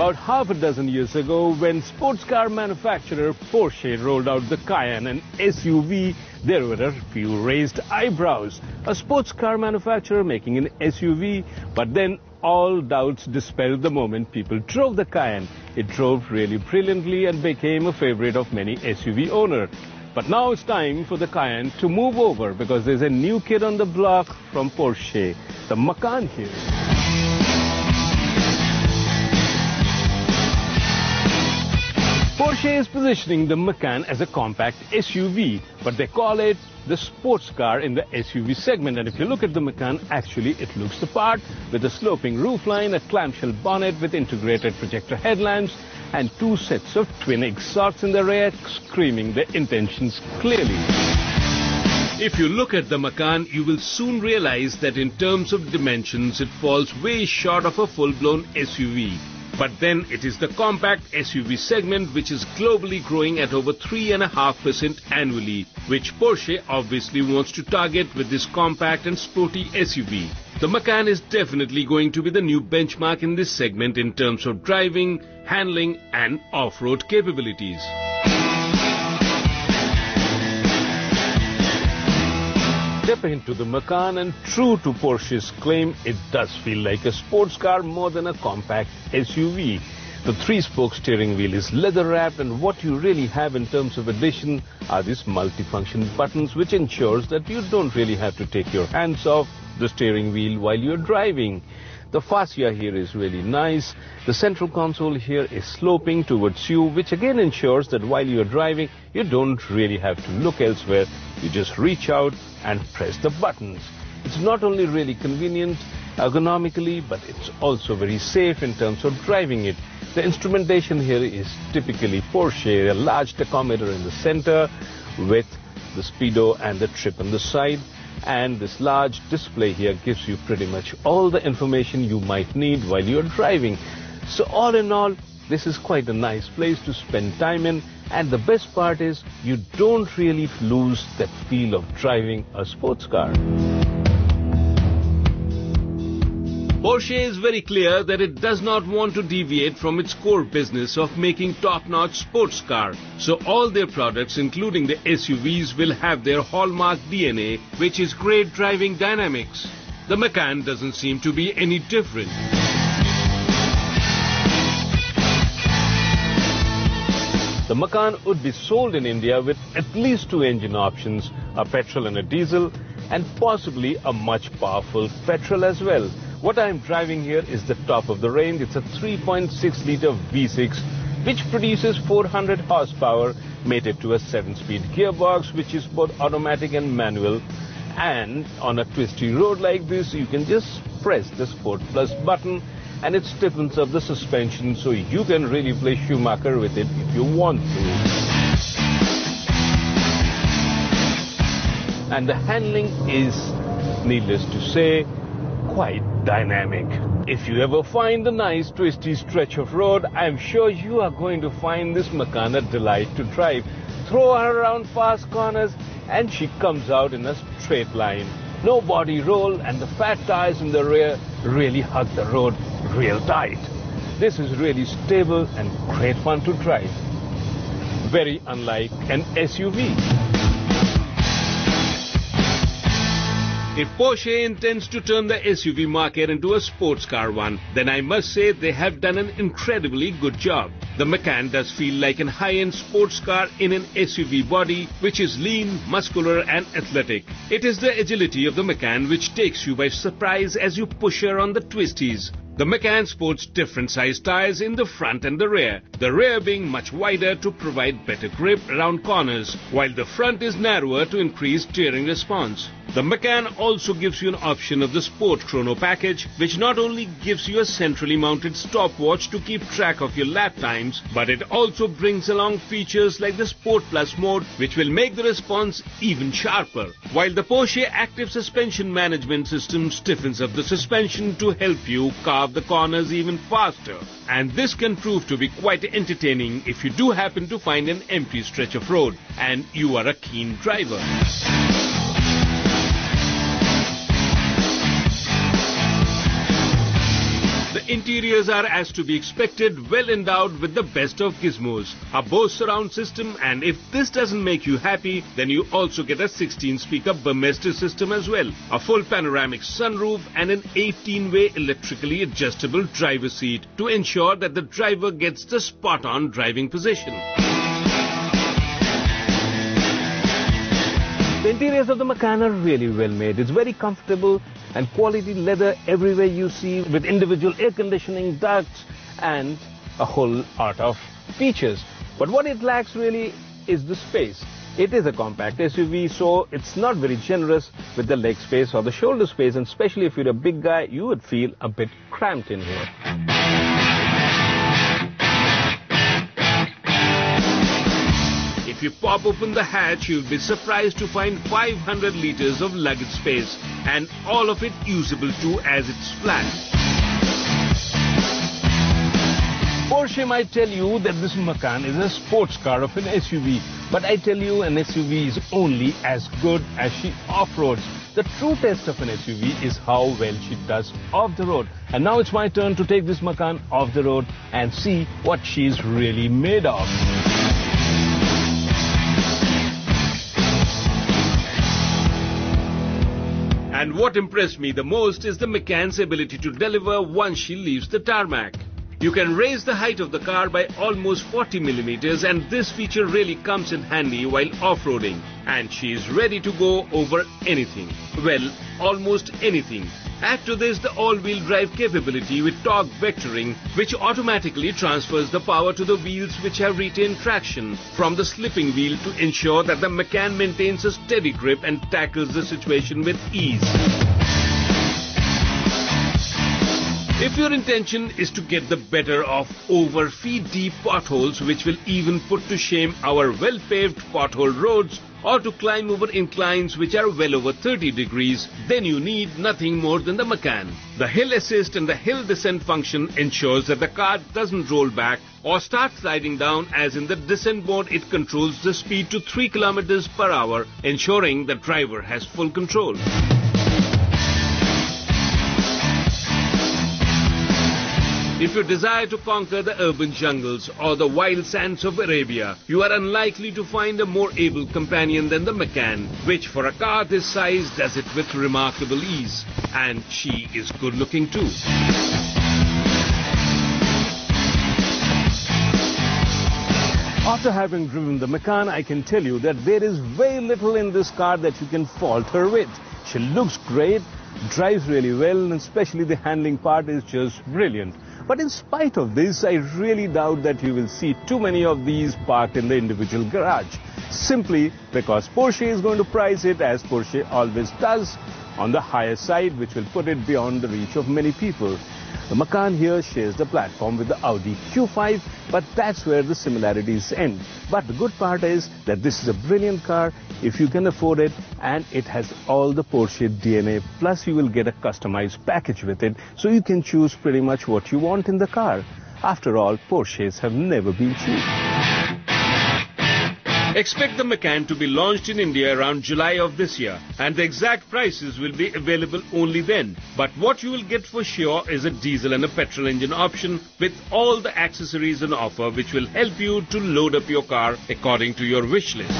About half a dozen years ago, when sports car manufacturer Porsche rolled out the Cayenne, an SUV, there were a few raised eyebrows. A sports car manufacturer making an SUV, but then all doubts dispelled the moment people drove the Cayenne. It drove really brilliantly and became a favorite of many SUV owners. But now it's time for the Cayenne to move over because there's a new kid on the block from Porsche, the Macan here. Porsche is positioning the Macan as a compact SUV, but they call it the sports car in the SUV segment. And if you look at the Macan, actually it looks the part with a sloping roofline, a clamshell bonnet with integrated projector headlamps, and two sets of twin exhausts in the rear, screaming their intentions clearly. If you look at the Macan, you will soon realize that in terms of dimensions, it falls way short of a full-blown SUV. But then it is the compact SUV segment which is globally growing at over 3.5% annually, which Porsche obviously wants to target with this compact and sporty SUV. The Macan is definitely going to be the new benchmark in this segment in terms of driving, handling and off-road capabilities. Step into the Macan and true to Porsche's claim, it does feel like a sports car more than a compact SUV. The three-spoke steering wheel is leather-wrapped, and what you really have in terms of addition are these multifunction buttons, which ensures that you don't really have to take your hands off the steering wheel while you're driving. The fascia here is really nice. The central console here is sloping towards you, which again ensures that while you're driving, you don't really have to look elsewhere. You just reach out and press the buttons. It's not only really convenient ergonomically, but it's also very safe in terms of driving it. The instrumentation here is typically Porsche, a large tachometer in the center with the speedo and the trip on the side. And this large display here gives you pretty much all the information you might need while you're driving. So all in all, this is quite a nice place to spend time in, and the best part is you don't really lose that feel of driving a sports car. Porsche is very clear that it does not want to deviate from its core business of making top-notch sports car. So all their products, including the SUVs, will have their hallmark DNA, which is great driving dynamics. The Macan doesn't seem to be any different. The Macan would be sold in India with at least two engine options, a petrol and a diesel, and possibly a much powerful petrol as well. What I'm driving here is the top of the range. It's a 3.6-litre V6, which produces 400 horsepower, mated to a 7-speed gearbox, which is both automatic and manual. And on a twisty road like this, you can just press the Sport Plus button, and it stiffens up the suspension, so you can really play Schumacher with it if you want to. And the handling is, needless to say, quite dynamic. If you ever find a nice twisty stretch of road, I'm sure you are going to find this Macan a delight to drive. Throw her around fast corners and she comes out in a straight line. No body roll, and the fat tires in the rear really hug the road real tight. This is really stable and great fun to drive. Very unlike an SUV. If Porsche intends to turn the SUV market into a sports car one, then I must say they have done an incredibly good job. The Macan does feel like a high-end sports car in an SUV body, which is lean, muscular and athletic. It is the agility of the Macan which takes you by surprise as you push her on the twisties. The Macan sports different size tires in the front and the rear being much wider to provide better grip around corners, while the front is narrower to increase steering response. The Macan also gives you an option of the Sport Chrono package, which not only gives you a centrally mounted stopwatch to keep track of your lap times, but it also brings along features like the Sport Plus mode, which will make the response even sharper, while the Porsche Active Suspension Management System stiffens up the suspension to help you carve the corners even faster. And this can prove to be quite entertaining if you do happen to find an empty stretch of road and you are a keen driver. The interior interiors are, as to be expected, well endowed with the best of gizmos. A Bose surround system, and if this doesn't make you happy, then you also get a 16-speaker Burmester system as well. A full panoramic sunroof and an 18-way electrically adjustable driver seat to ensure that the driver gets the spot-on driving position. The interiors of the Macan are really well made. It's very comfortable and quality leather everywhere you see, with individual air conditioning ducts and a whole lot of features. But what it lacks really is the space. It is a compact SUV, so it's not very generous with the leg space or the shoulder space, and especially if you're a big guy, you would feel a bit cramped in here. If you pop open the hatch, you'll be surprised to find 500 liters of luggage space, and all of it usable too, as it's flat. Porsche might tell you that this Macan is a sports car of an SUV, but I tell you, an SUV is only as good as she off-roads. The true test of an SUV is how well she does off the road. And now it's my turn to take this Macan off the road and see what she's really made of. And what impressed me the most is the Macan's ability to deliver once she leaves the tarmac. You can raise the height of the car by almost 40 millimeters, and this feature really comes in handy while off-roading. And she is ready to go over anything. Well, almost anything. Add to this the all-wheel drive capability with torque vectoring, which automatically transfers the power to the wheels which have retained traction from the slipping wheel to ensure that the Macan maintains a steady grip and tackles the situation with ease. If your intention is to get the better of over feet-deep potholes, which will even put to shame our well-paved pothole roads, or to climb over inclines which are well over 30 degrees, then you need nothing more than the Macan. The hill assist and the hill descent function ensures that the car doesn't roll back or start sliding down, as in the descent mode it controls the speed to 3 kilometers per hour, ensuring the driver has full control. If you desire to conquer the urban jungles or the wild sands of Arabia, you are unlikely to find a more able companion than the Macan, which for a car this size does it with remarkable ease. And she is good looking too. After having driven the Macan, I can tell you that there is very little in this car that you can fault her with. She looks great, drives really well, and especially the handling part is just brilliant. But in spite of this, I really doubt that you will see too many of these parked in the individual garage, simply because Porsche is going to price it, as Porsche always does, on the higher side, which will put it beyond the reach of many people. The Macan here shares the platform with the Audi Q5, but that's where the similarities end. But the good part is that this is a brilliant car if you can afford it, and it has all the Porsche DNA, plus you will get a customized package with it, so you can choose pretty much what you want in the car. After all, Porsches have never been cheap. Expect the Macan to be launched in India around July of this year, and the exact prices will be available only then. But what you will get for sure is a diesel and a petrol engine option with all the accessories on offer, which will help you to load up your car according to your wish list.